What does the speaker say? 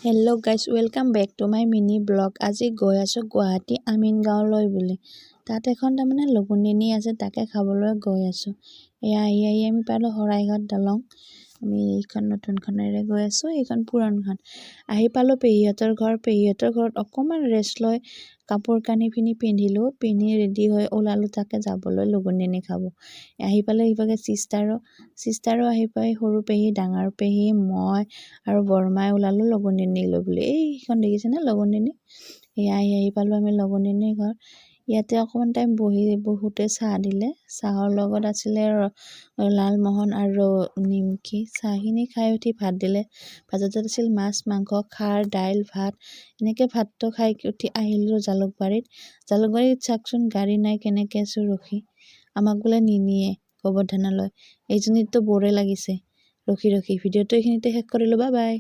Hello' guys, welcome back to my mini vlog. আজি গৈ আছোঁ গুৱাহাটী আমিনগাঁৱলৈ বুলি। তাত এখন তাৰমানে লগুণদিনী আছে, তাকে খাবলৈ গৈ আছোঁ। এয়া আহি আমি পালোঁ শৰাইঘাট দলং। আমি এইখন নতুনখনেৰে গৈ আছোঁ, এইখন পুৰণখন। আহি পালোঁ পেহীহঁতৰ ঘৰ। পেহীহঁতৰ ঘৰত অকণমান ৰেষ্ট লৈ কাপোৰ কানিখিনি পিন্ধিলোঁ, পিন্ধি ৰেডি হৈ ওলালোঁ তাকে যাবলৈ লগুণদিনী খাব। আহি পালে ইভাগে চিষ্টাৰো আহি পাই, সৰু পেহী, ডাঙৰ পেহী, মই আৰু বৰমাই ওলালোঁ লগুণদিনী লৈ বুলি। এইখন দেখিছেনে লগুণদিনী? এয়া আহি পালোঁ আমি লগুণদিনীৰ ঘৰ। ইয়াতে অকণমান টাইম বহুতে চাহ দিলে। চাহৰ লগত আছিলে লালমোহন আৰু নিমকি। চাহখিনি খাই উঠি ভাত দিলে। ভাতত আছিল মাছ, মাংস, খাৰ, দাইল, ভাত। এনেকৈ ভাতটো খাই উঠি আহিলোঁ জালুকবাৰীত চাওকচোন গাড়ী নাই, কেনেকৈ আছোঁ ৰখি। আমাক বোলে নিনিয়ে গোবৰ্ধনলৈ। এইজনীতো বৰে লাগিছে ৰখি ৰখি। ভিডিঅ'টো এইখিনিতে শেষ কৰিলোঁ, বাই বাই।